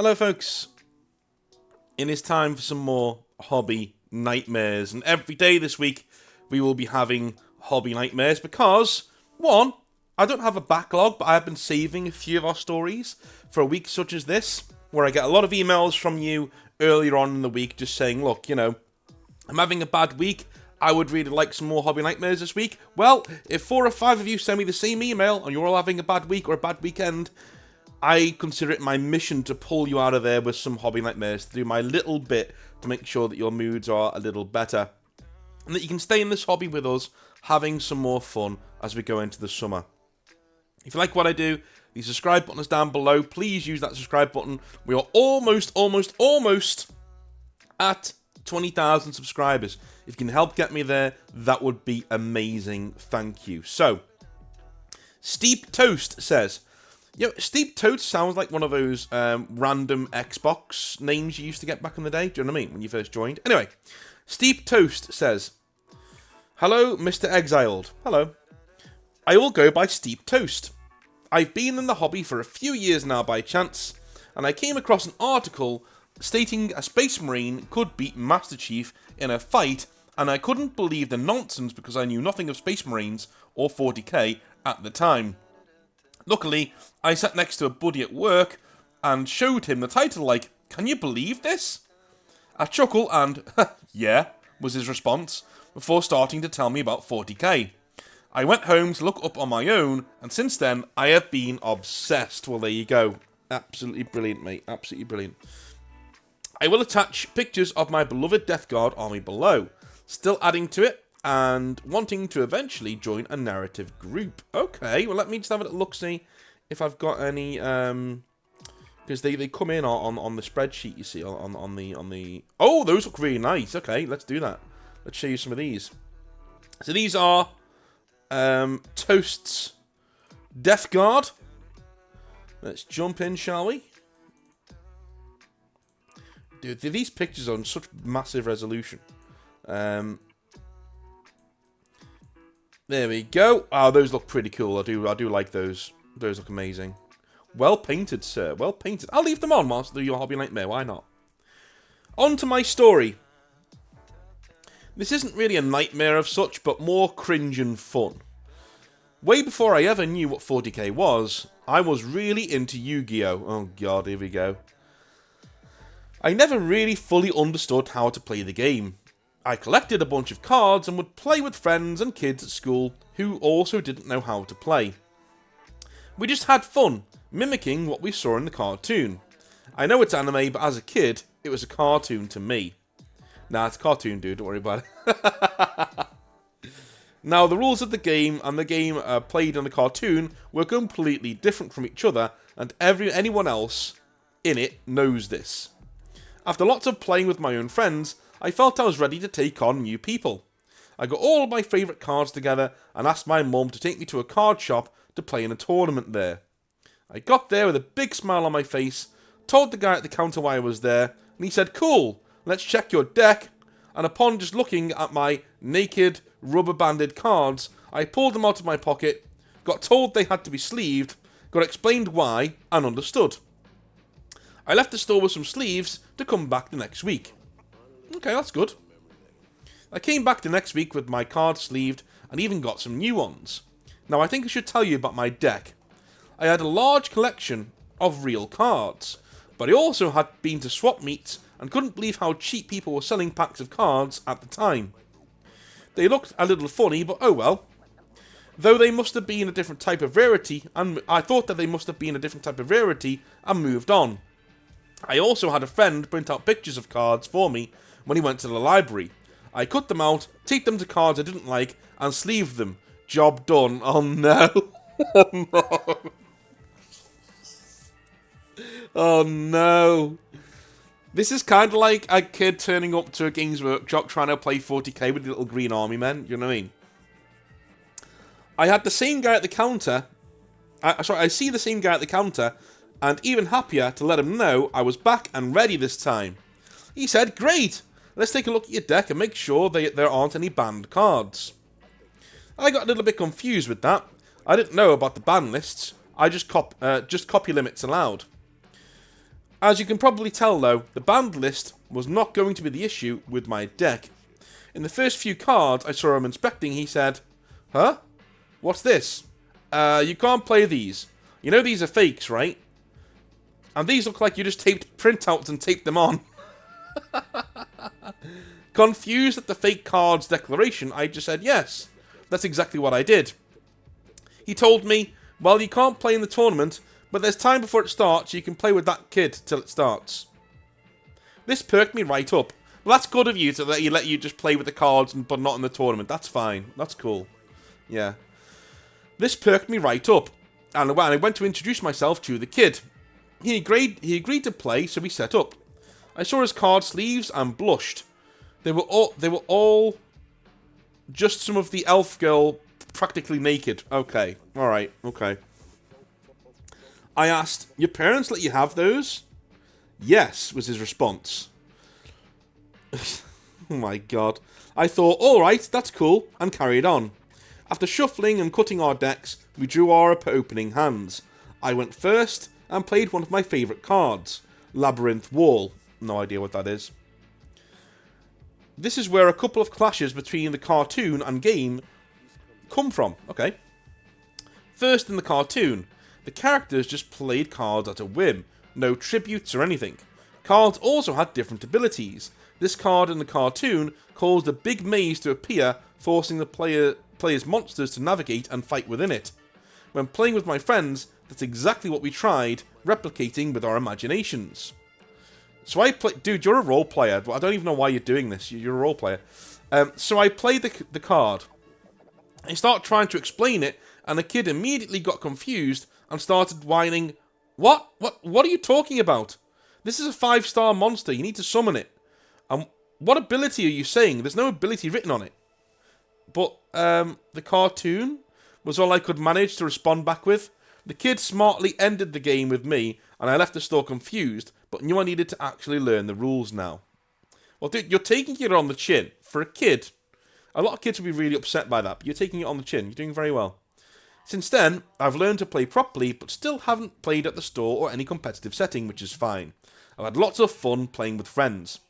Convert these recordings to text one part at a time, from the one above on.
Hello folks, it is time for some more hobby nightmares, and every day this week we will be having hobby nightmares because, one, I don't have a backlog, but I have been saving a few of our stories for a week such as this, where I get a lot of emails from you earlier on in the week just saying, look, you know, I'm having a bad week, I would really like some more hobby nightmares this week. Well, if 4 or 5 of you send me the same email and you're all having a bad week or a bad weekend, I consider it my mission to pull you out of there with some hobby nightmares, to do my little bit to make sure that your moods are a little better. And that you can stay in this hobby with us, having some more fun as we go into the summer. If you like what I do, the subscribe button is down below. Please use that subscribe button. We are almost at 20,000 subscribers. If you can help get me there, that would be amazing. Thank you. So, Steep Toast says, yo, Steep Toast sounds like one of those random Xbox names you used to get back in the day. Do you know what I mean? When you first joined. Anyway, Steep Toast says, hello, Mr. Exiled. Hello. I will go by Steep Toast. I've been in the hobby for a few years now by chance, and I came across an article stating a Space Marine could beat Master Chief in a fight, and I couldn't believe the nonsense because I knew nothing of Space Marines or 40k at the time. Luckily, I sat next to a buddy at work and showed him the title like, can you believe this? A chuckle and, yeah, was his response, before starting to tell me about 40k. I went home to look up on my own, and since then, I have been obsessed. Well, there you go. Absolutely brilliant, mate. Absolutely brilliant. I will attach pictures of my beloved Death Guard army below, still adding to it, and wanting to eventually join a narrative group. Okay, well, let me just have a little look-see if I've got any, because they come in on the spreadsheet, you see, on the... Oh, those look really nice. Okay, let's do that. Let's show you some of these. So these are Toast's Death Guard. Let's jump in, shall we? Dude, these pictures are on such massive resolution. There we go. Oh, those look pretty cool. I do like those. Those look amazing. Well painted, sir. Well painted. I'll leave them on whilst I do your hobby nightmare. Why not? On to my story. This isn't really a nightmare of such, but more cringe and fun. Way before I ever knew what 40k was, I was really into Yu-Gi-Oh! Oh god, here we go. I never really fully understood how to play the game. I collected a bunch of cards and would play with friends and kids at school who also didn't know how to play. We just had fun, mimicking what we saw in the cartoon. I know it's anime, but as a kid, it was a cartoon to me. Nah, it's a cartoon, dude, don't worry about it. Now, the rules of the game and the game played in the cartoon were completely different from each other, and anyone else in it knows this. After lots of playing with my own friends, I felt I was ready to take on new people. I got all of my favourite cards together and asked my mum to take me to a card shop to play in a tournament there. I got there with a big smile on my face, told the guy at the counter why I was there, and he said, cool, let's check your deck. And upon just looking at my naked, rubber-banded cards, I pulled them out of my pocket, got told they had to be sleeved, got explained why, and understood. I left the store with some sleeves to come back the next week. Okay, that's good. I came back the next week with my cards sleeved and even got some new ones. Now I think I should tell you about my deck. I had a large collection of real cards, but I also had been to swap meets and couldn't believe how cheap people were selling packs of cards at the time. They looked a little funny, but oh well. Though they must have been a different type of rarity, and I thought that they must have been a different type of rarity and moved on. I also had a friend print out pictures of cards for me when he went to the library. I cut them out, taped them to cards I didn't like, and sleeved them. Job done. Oh no. Oh no. Oh no. This is kind of like a kid turning up to a Games Workshop trying to play 40k with the little green army men. You know what I mean? I had the same guy at the counter. I see the same guy at the counter, and even happier to let him know I was back and ready this time. He said, great, let's take a look at your deck and make sure there aren't any banned cards. I got a little bit confused with that. I didn't know about the ban lists. I just copy limits allowed. As you can probably tell though, the banned list was not going to be the issue with my deck. In the first few cards I saw him inspecting, he said, "Huh? What's this? You can't play these. You know these are fakes, right? And these look like you just taped printouts and taped them on." Confused at the fake cards declaration, I just said yes. That's exactly what I did. He told me, "Well, you can't play in the tournament, but there's time before it starts, so you can play with that kid till it starts." This perked me right up. Well, that's good of you to let you just play with the cards, but not in the tournament. That's fine. That's cool. Yeah. This perked me right up, and when I went to introduce myself to the kid, he agreed to play, so we set up. I saw his card sleeves and blushed. They were all just some of the elf girl practically naked. Okay. Alright. Okay. I asked, "Your parents let you have those?" "Yes," was his response. Oh my god. I thought, alright, that's cool, and carried on. After shuffling and cutting our decks, we drew our opening hands. I went first and played one of my favourite cards, Labyrinth Wall. No idea what that is. This is where a couple of clashes between the cartoon and game come from. Okay. First, in the cartoon, the characters just played cards at a whim, no tributes or anything. Cards also had different abilities. This card in the cartoon caused a big maze to appear, forcing the player's monsters to navigate and fight within it. When playing with my friends, that's exactly what we tried, replicating with our imaginations. So I play... Dude, you're a role player. I don't even know why you're doing this. You're a role player. So I played the card. I started trying to explain it, and the kid immediately got confused and started whining. What are you talking about? This is a 5-star monster. You need to summon it. What ability are you saying? There's no ability written on it. But the cartoon was all I could manage to respond back with. The kid smartly ended the game with me, and I left the store confused, but knew I needed to actually learn the rules now. Well, dude, you're taking it on the chin. For a kid, a lot of kids would be really upset by that, but you're taking it on the chin. You're doing very well. Since then, I've learned to play properly, but still haven't played at the store or any competitive setting, which is fine. I've had lots of fun playing with friends.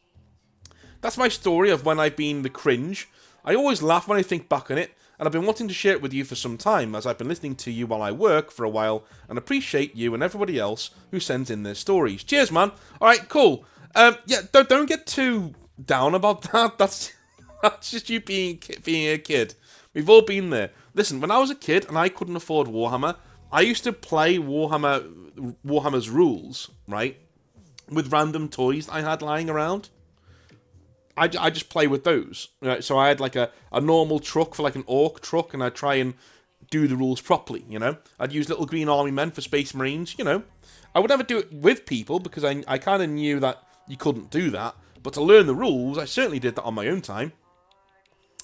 That's my story of when I've been the cringe. I always laugh when I think back on it, and I've been wanting to share it with you for some time, as I've been listening to you while I work for a while, and appreciate you and everybody else who sends in their stories. Cheers, man. Alright, cool. Yeah, don't get too down about that. That's just you being a kid. We've all been there. Listen, when I was a kid and I couldn't afford Warhammer, I used to play Warhammer's rules, right, with random toys I had lying around. I just play with those. Right? So I had like a normal truck for like an orc truck, and I'd try and do the rules properly, you know. I'd use little green army men for Space Marines, you know. I would never do it with people because I kind of knew that you couldn't do that. But to learn the rules, I certainly did that on my own time.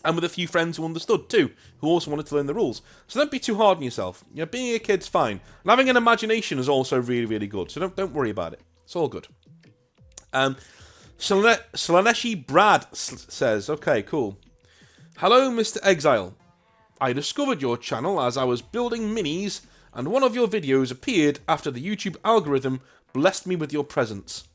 And with a few friends who understood too, who also wanted to learn the rules. So don't be too hard on yourself. You know, being a kid's fine. And having an imagination is also really, really good. So don't worry about it. It's all good. Sanesi Brad says, okay, cool. Hello, Mr. Exile. I discovered your channel as I was building minis, and one of your videos appeared after the YouTube algorithm blessed me with your presence.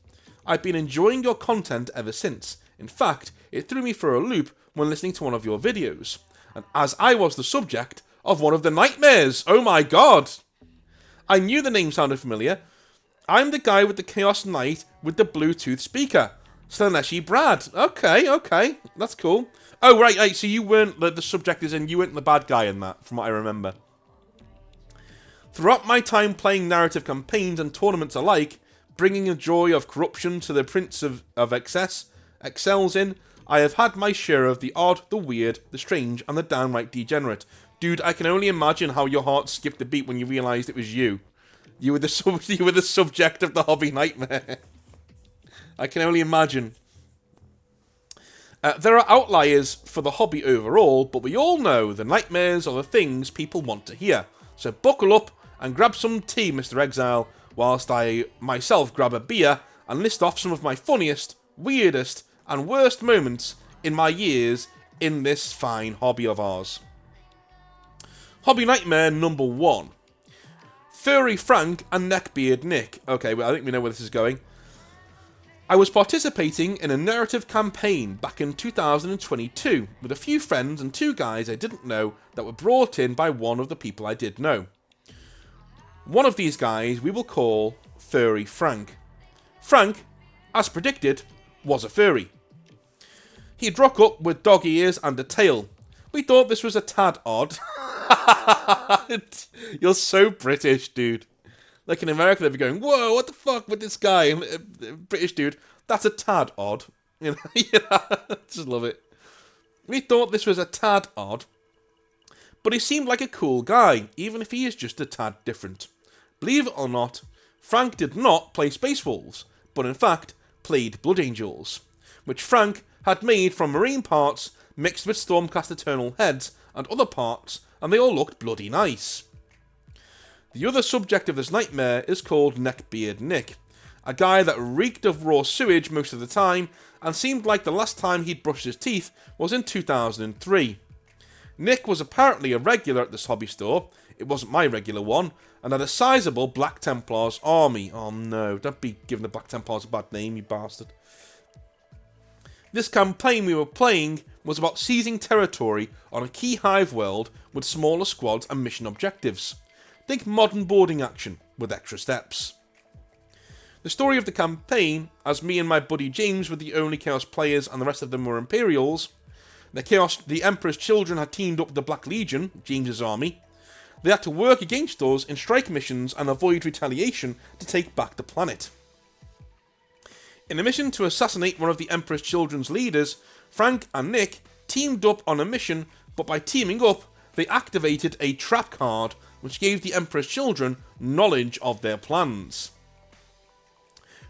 I've been enjoying your content ever since. In fact, it threw me for a loop when listening to one of your videos, and as I was the subject of one of the nightmares. Oh my god! I knew the name sounded familiar. I'm the guy with the Chaos Knight with the Bluetooth speaker. Sanesi Brad. Okay. That's cool. Oh, right, so you weren't, the subject is in, you weren't the bad guy in that, from what I remember. Throughout my time playing narrative campaigns and tournaments alike, bringing the joy of corruption to the Prince of Excess, excels in, I have had my share of the odd, the weird, the strange, and the downright degenerate. Dude, I can only imagine how your heart skipped a beat when you realised it was you. You were the subject of the hobby nightmare. I can only imagine. There are outliers for the hobby overall, but we all know the nightmares are the things people want to hear. So buckle up and grab some tea, Mr. Exile, whilst I myself grab a beer and list off some of my funniest, weirdest, and worst moments in my years in this fine hobby of ours. Hobby nightmare number 1. Furry Frank and Neckbeard Nick. Okay, well, I think we know where this is going. I was participating in a narrative campaign back in 2022 with a few friends and 2 guys I didn't know that were brought in by one of the people I did know. One of these guys we will call Furry Frank. Frank, as predicted, was a furry. He'd rock up with dog ears and a tail. We thought this was a tad odd. You're so British, dude. Like in America, they'd be going, whoa, what the fuck with this guy? British dude, that's a tad odd. You know, just love it. We thought this was a tad odd. But he seemed like a cool guy, even if he is just a tad different. Believe it or not, Frank did not play Space Wolves, but in fact played Blood Angels, which Frank had made from marine parts mixed with Stormcast Eternal heads and other parts, and they all looked bloody nice. The other subject of this nightmare is called Neckbeard Nick, a guy that reeked of raw sewage most of the time, and seemed like the last time he'd brushed his teeth was in 2003. Nick was apparently a regular at this hobby store, it wasn't my regular one, and had a sizable Black Templars army. Oh no, don't be giving the Black Templars a bad name, you bastard. This campaign we were playing was about seizing territory on a key hive world with smaller squads and mission objectives. Think modern boarding action, with extra steps. The story of the campaign, as me and my buddy James were the only Chaos players and the rest of them were Imperials, the Emperor's children had teamed up with the Black Legion, James's army. They had to work against us in strike missions and avoid retaliation to take back the planet. In a mission to assassinate one of the Emperor's children's leaders, Frank and Nick teamed up on a mission, but by teaming up, they activated a trap card which gave the Emperor's children knowledge of their plans.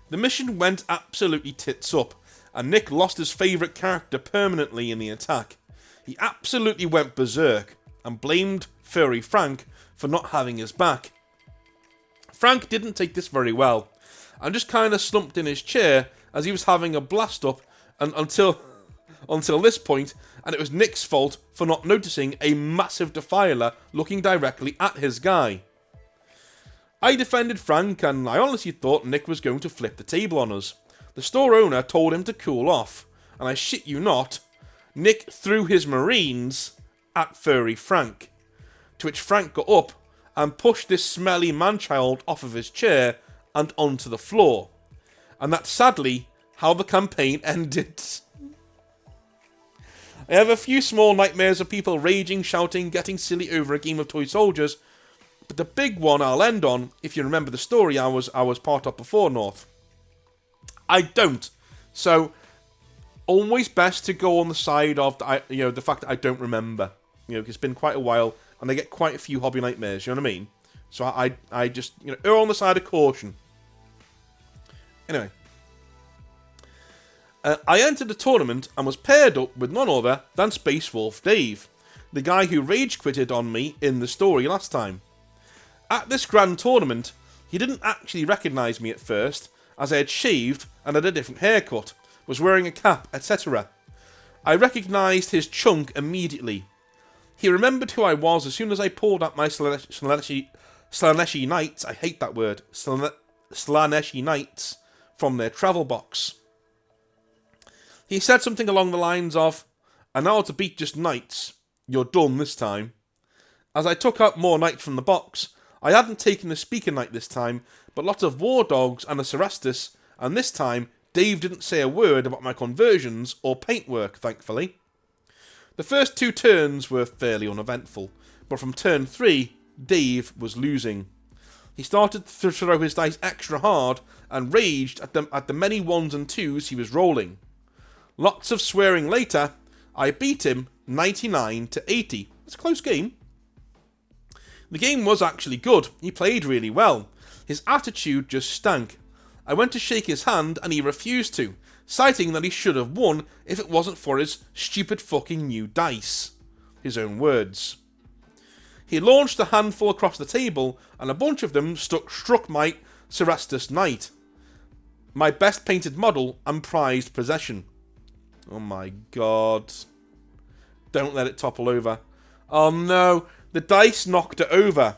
The mission went absolutely tits up, and Nick lost his favourite character permanently in the attack. He absolutely went berserk, and blamed Furry Frank for not having his back. Frank didn't take this very well, and just kind of slumped in his chair as he was having a blast up until this point, and it was Nick's fault for not noticing a massive defiler looking directly at his guy. I defended Frank, and I honestly thought Nick was going to flip the table on us. The store owner told him to cool off, and I shit you not, Nick threw his marines at Furry Frank, to which Frank got up and pushed this smelly man-child off of his chair and onto the floor. And that's sadly how the campaign ended. I have a few small nightmares of people raging, shouting, getting silly over a game of toy soldiers, but the big one I'll end on, if you remember the story I was part of before, North. I don't. So, always best to go on the side of the fact that I don't remember. Because it's been quite a while, and I get quite a few hobby nightmares, you know what I mean? So I just, err on the side of caution. Anyway. I entered the tournament and was paired up with none other than Space Wolf Dave, the guy who rage quitted on me in the story last time. At this grand tournament, he didn't actually recognise me at first, as I had shaved and had a different haircut, was wearing a cap, etc. I recognised his chunk immediately. He remembered who I was as soon as I pulled out my Sanesi Knights, I hate that word, Sanesi Knights, from their travel box. He said something along the lines of, "And now to beat just knights, you're done this time." As I took out more knights from the box, I hadn't taken the speaker knight this time, but lots of war dogs and a Cerastus, and this time Dave didn't say a word about my conversions or paintwork, thankfully. The first 2 turns were fairly uneventful, but from turn 3, Dave was losing. He started to throw his dice extra hard and raged at the many 1s and 2s he was rolling. Lots of swearing later, I beat him 99 to 80. It's a close game. The game was actually good. He played really well. His attitude just stank. I went to shake his hand and he refused to, citing that he should have won if it wasn't for his stupid fucking new dice. His own words. He launched a handful across the table and a bunch of them struck my Cerastus Knight, my best painted model and prized possession. Oh my god. Don't let it topple over. Oh no, the dice knocked it over,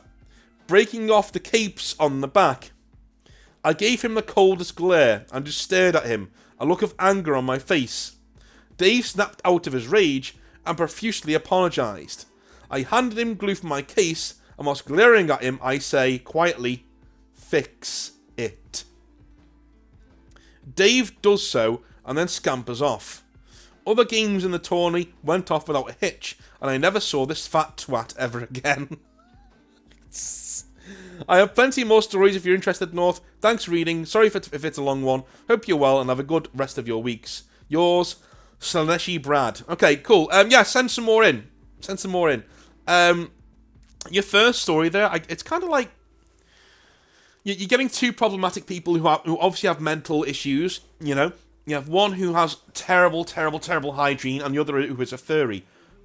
breaking off the capes on the back. I gave him the coldest glare and just stared at him, a look of anger on my face. Dave snapped out of his rage and profusely apologised. I handed him glue for my case, and whilst glaring at him, I say, quietly, "Fix it." Dave does so, and then scampers off. Other games in the tourney went off without a hitch, and I never saw this fat twat ever again. I have plenty more stories if you're interested, North. Thanks for reading. Sorry if it's a long one. Hope you're well and have a good rest of your weeks. Yours, Sanesi Brad. Okay, cool. Yeah, send some more in. Send some more in. Your first story there, it's kind of like you're getting two problematic people who obviously have mental issues. You know, you have one who has terrible hygiene, and the other who is a furry.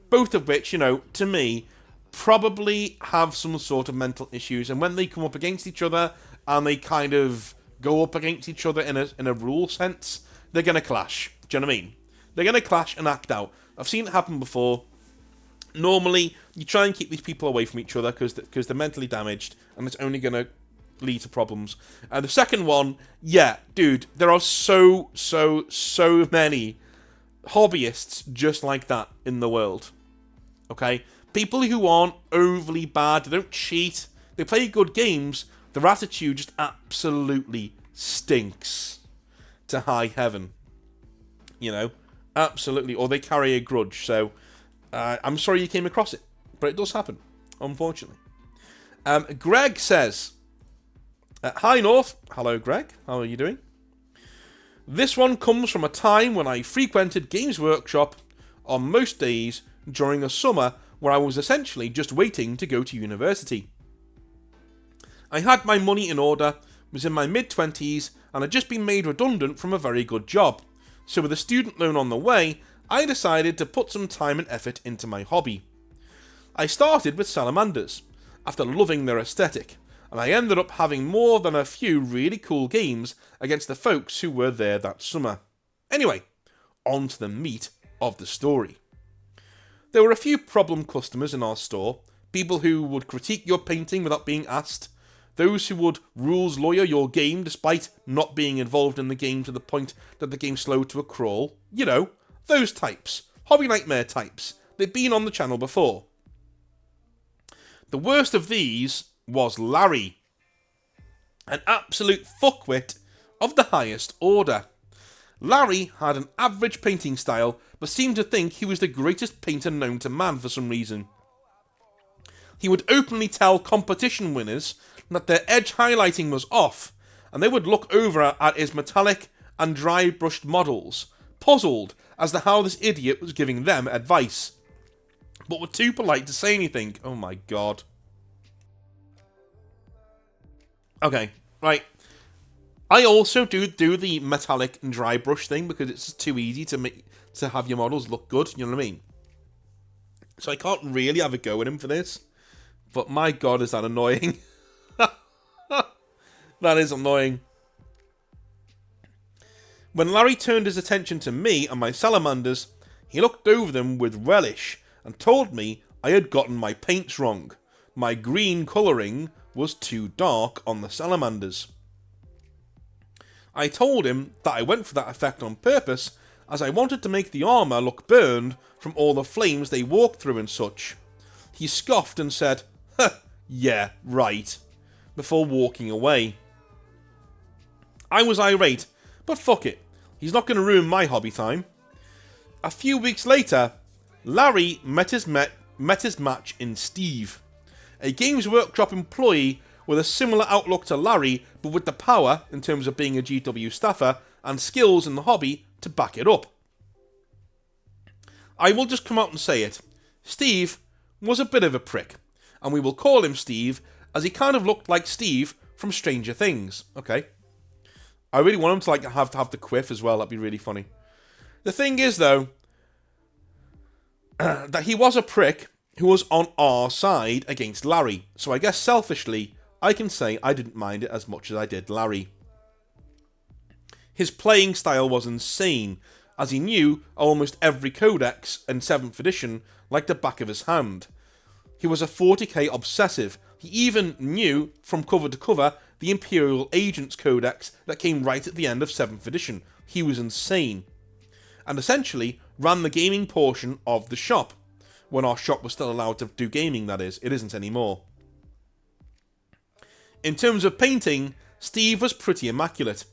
Both of which, you know, to me, probably have some sort of mental issues. And when they come up against each other and they kind of go up against each other in a rule sense, they're gonna clash. Do you know what I mean? They're gonna clash and act out. I've seen it happen before. Normally, you try and keep these people away from each other because they're mentally damaged, and it's only going to lead to problems. And the second one, yeah, dude, there are so many hobbyists just like that in the world. Okay? People who aren't overly bad, they don't cheat, they play good games, their attitude just absolutely stinks to high heaven. You know? Absolutely. Or they carry a grudge, so I'm sorry you came across it, but it does happen, unfortunately. Greg says, "Hi North." Hello Greg, how are you doing? "This one comes from a time when I frequented Games Workshop on most days during a summer where I was essentially just waiting to go to university. I had my money in order, was in my mid-20s, and had just been made redundant from a very good job. So with a student loan on the way, I decided to put some time and effort into my hobby. I started with salamanders, after loving their aesthetic, and I ended up having more than a few really cool games against the folks who were there that summer. Anyway, on to the meat of the story. There were a few problem customers in our store, people who would critique your painting without being asked, those who would rules lawyer your game despite not being involved in the game to the point that the game slowed to a crawl. You know, those types. Hobby Nightmare types. They've been on the channel before. The worst of these was Larry. An absolute fuckwit of the highest order. Larry had an average painting style, but seemed to think he was the greatest painter known to man for some reason. He would openly tell competition winners that their edge highlighting was off, and they would look over at his metallic and dry brushed models, puzzled as to how this idiot was giving them advice, but were too polite to say anything. Oh my god. Okay, right. I also do the metallic and dry brush thing because it's too easy to have your models look good, you know what I mean? So I can't really have a go at him for this, but my god is that annoying. That is annoying. When Larry turned his attention to me and my salamanders, he looked over them with relish and told me I had gotten my paints wrong. My green colouring was too dark on the salamanders. I told him that I went for that effect on purpose, as I wanted to make the armour look burned from all the flames they walked through and such. He scoffed and said, "Huh, yeah, right," before walking away. I was irate, but fuck it, he's not going to ruin my hobby time. A few weeks later, Larry met his match in Steve, a Games Workshop employee with a similar outlook to Larry, but with the power, in terms of being a GW staffer, and skills in the hobby to back it up. I will just come out and say it. Steve was a bit of a prick, and we will call him Steve, as he kind of looked like Steve from Stranger Things. Okay. I really want him to like have the quiff as well. That'd be really funny. The thing is, though, that he was a prick who was on our side against Larry. So I guess selfishly, I can say I didn't mind it as much as I did Larry. His playing style was insane, as he knew almost every codex in 7th edition like the back of his hand. He was a 40k obsessive. He even knew, from cover to cover, the Imperial Agents Codex that came right at the end of 7th edition. He was insane. And essentially ran the gaming portion of the shop. When our shop was still allowed to do gaming, that is. It isn't anymore. In terms of painting, Steve was pretty immaculate.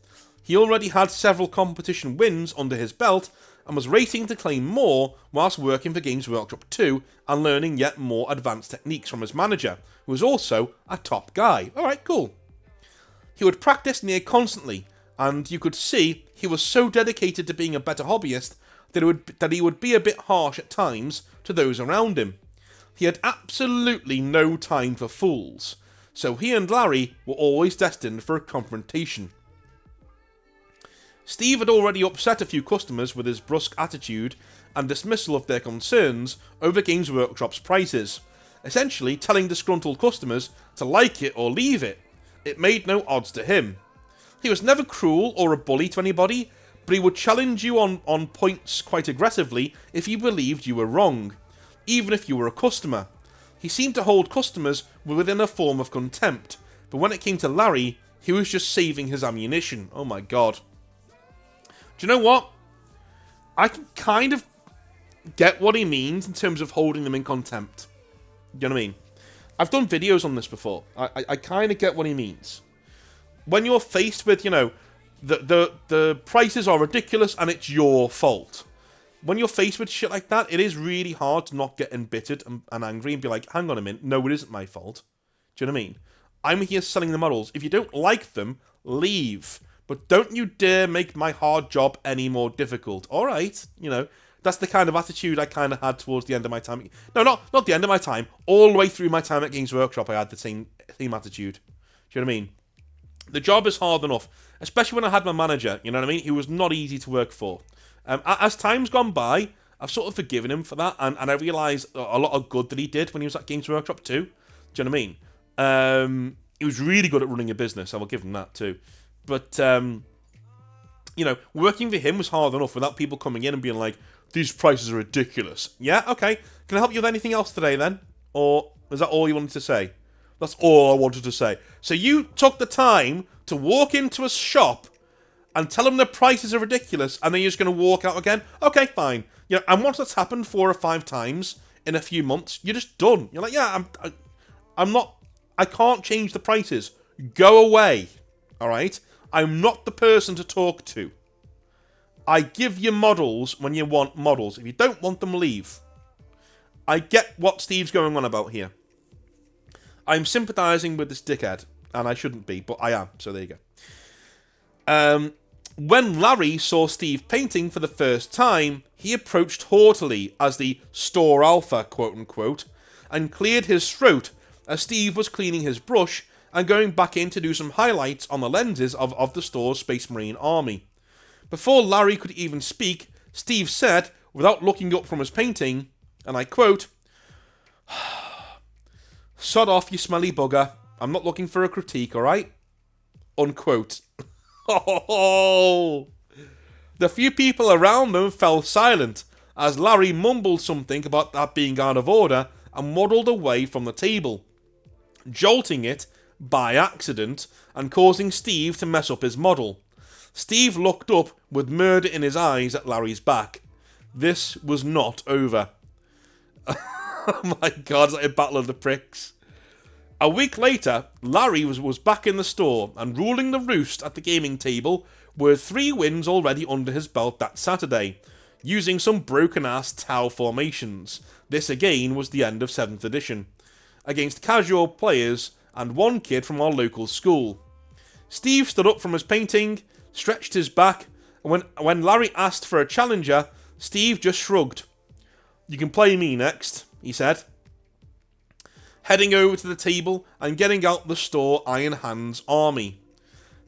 He already had several competition wins under his belt, and was racing to claim more whilst working for Games Workshop 2 and learning yet more advanced techniques from his manager, who was also a top guy. Alright, cool. He would practice near constantly, and you could see he was so dedicated to being a better hobbyist that he would be a bit harsh at times to those around him. He had absolutely no time for fools, so he and Larry were always destined for a confrontation. Steve had already upset a few customers with his brusque attitude and dismissal of their concerns over Games Workshop's prices, essentially telling disgruntled customers to like it or leave it. It made no odds to him. He was never cruel or a bully to anybody, but he would challenge you on points quite aggressively if he believed you were wrong, even if you were a customer. He seemed to hold customers within a form of contempt, but when it came to Larry, he was just saving his ammunition. Oh my god. Do you know what? I can kind of get what he means in terms of holding them in contempt. You know what I mean? I've done videos on this before. I kind of get what he means. When you're faced with, you know, the prices are ridiculous and it's your fault. When you're faced with shit like that, it is really hard to not get embittered and angry and be like, hang on a minute, no, it isn't my fault. Do you know what I mean? I'm here selling the models. If you don't like them, leave. But don't you dare make my hard job any more difficult. Alright, you know, that's the kind of attitude I kind of had towards the end of my time. No, not the end of my time. All the way through my time at Games Workshop, I had the same attitude. Do you know what I mean? The job is hard enough, especially when I had my manager, you know what I mean? He was not easy to work for. As time's gone by, I've sort of forgiven him for that, and I realise a lot of good that he did when he was at Games Workshop too. Do you know what I mean? He was really good at running a business, I will give him that too. But, you know, working for him was hard enough without people coming in and being like, these prices are ridiculous. Yeah, okay. Can I help you with anything else today then? Or is that all you wanted to say? That's all I wanted to say. So you took the time to walk into a shop and tell them the prices are ridiculous and then you're just going to walk out again? Okay, fine. You know, and once that's happened 4 or 5 times in a few months, you're just done. You're like, yeah, I can't change the prices. Go away. Alright? I'm not the person to talk to. I give you models when you want models. If you don't want them, leave. I get what Steve's going on about here. I'm sympathising with this dickhead, and I shouldn't be, but I am, so there you go. When Larry saw Steve painting for the first time, he approached haughtily as the store alpha, quote-unquote, and cleared his throat as Steve was cleaning his brush and going back in to do some highlights on the lenses of the store's Space Marine army. Before Larry could even speak, Steve said, without looking up from his painting, and I quote, "Sod off, you smelly bugger. I'm not looking for a critique, alright?" Unquote. Oh! The few people around them fell silent as Larry mumbled something about that being out of order and waddled away from the table, jolting it by accident and causing Steve to mess up his model. Steve looked up with murder in his eyes at Larry's back. This was not over. Oh my god, it's like a battle of the pricks. A week later, Larry was back in the store and ruling the roost at the gaming table with 3 wins already under his belt that Saturday, using some broken-ass Tau formations. This again was the end of 7th edition, against casual players and one kid from our local school. Steve stood up from his painting, stretched his back, and when Larry asked for a challenger, Steve just shrugged. "You can play me next," he said, heading over to the table and getting out the store Iron Hands army.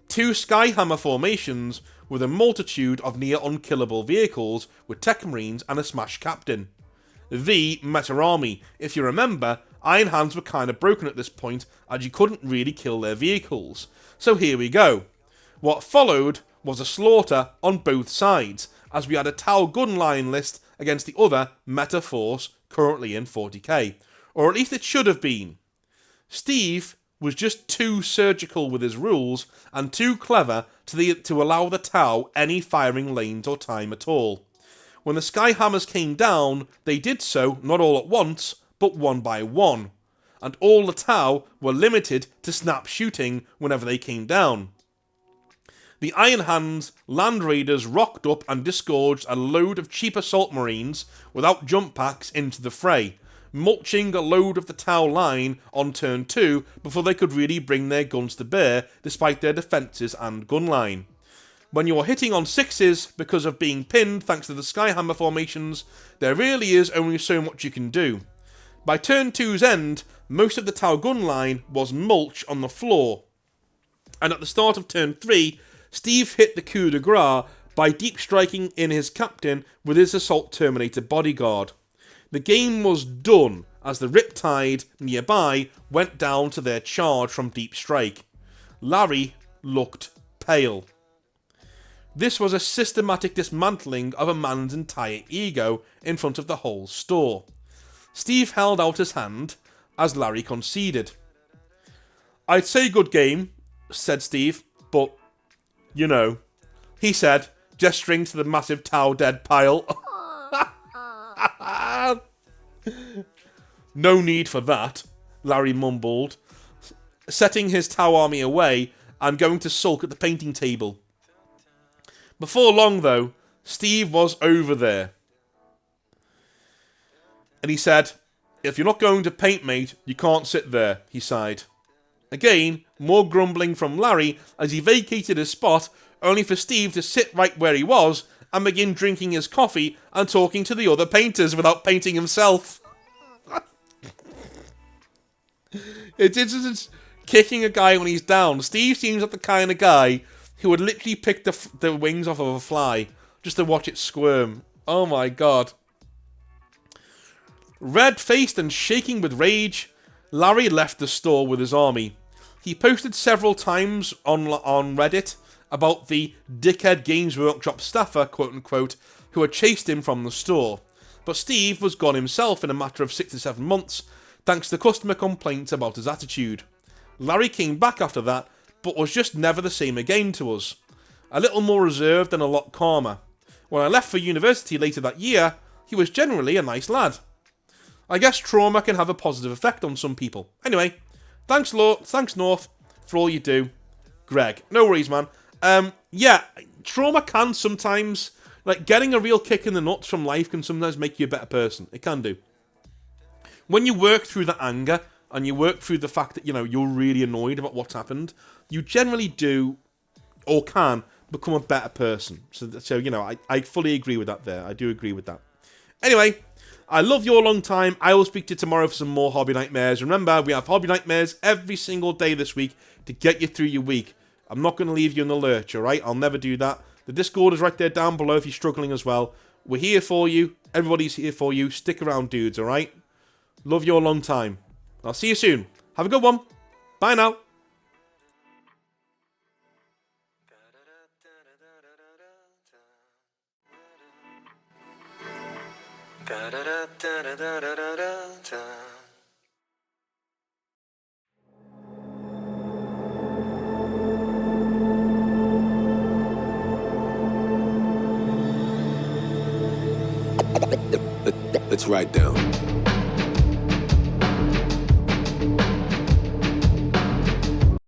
2 Skyhammer formations with a multitude of near unkillable vehicles with Tech Marines and a Smash Captain. The Meta Army. If you remember, Iron Hands were kind of broken at this point and you couldn't really kill their vehicles. So here we go. What followed was a slaughter on both sides, as we had a Tau gun line list against the other Meta force currently in 40k. Or at least it should have been. Steve was just too surgical with his rules and too clever to allow the Tau any firing lanes or time at all. When the Skyhammers came down, they did so not all at once, but one by one, and all the Tau were limited to snap shooting whenever they came down. The Iron Hands Land Raiders rocked up and disgorged a load of cheap assault marines without jump packs into the fray, mulching a load of the Tau line on turn 2 before they could really bring their guns to bear despite their defences and gun line. When you're hitting on 6s because of being pinned thanks to the Skyhammer formations, there really is only so much you can do. By turn 2's end, most of the Tau gun line was mulch on the floor, and at the start of turn 3, Steve hit the coup de grace by deep striking in his captain with his Assault Terminator bodyguard. The game was done as the Riptide nearby went down to their charge from deep strike. Larry looked pale. This was a systematic dismantling of a man's entire ego in front of the whole store. Steve held out his hand as Larry conceded. "I'd say good game," said Steve, "but, you know," he said, gesturing to the massive Tau dead pile. "No need for that," Larry mumbled, setting his Tau army away and going to sulk at the painting table. Before long, though, Steve was over there. And he said, "If you're not going to paint, mate, you can't sit there," he sighed. Again, more grumbling from Larry as he vacated his spot, only for Steve to sit right where he was and begin drinking his coffee and talking to the other painters without painting himself. It isn't kicking a guy when he's down. Steve seems like the kind of guy who would literally pick the wings off of a fly just to watch it squirm. Oh my god. Red-faced and shaking with rage, Larry left the store with his army. He posted several times on Reddit about the dickhead Games Workshop staffer, quote-unquote, who had chased him from the store. But Steve was gone himself in a matter of 6 to 7 months, thanks to customer complaints about his attitude. Larry came back after that, but was just never the same again to us. A little more reserved and a lot calmer. When I left for university later that year, he was generally a nice lad. I guess trauma can have a positive effect on some people. Anyway, thanks North for all you do. Greg. No worries, man. Yeah, trauma can sometimes, like, getting a real kick in the nuts from life can sometimes make you a better person. It can do. When you work through the anger and you work through the fact that, you know, you're really annoyed about what's happened, you generally do, or can, become a better person. So you know, I fully agree with that there. I do agree with that. Anyway, I love you a long time. I will speak to you tomorrow for some more Hobby Nightmares. Remember, we have Hobby Nightmares every single day this week to get you through your week. I'm not going to leave you in the lurch, alright? I'll never do that. The Discord is right there down below if you're struggling as well. We're here for you. Everybody's here for you. Stick around, dudes, alright? Love you a long time. I'll see you soon. Have a good one. Bye now. Let's write down.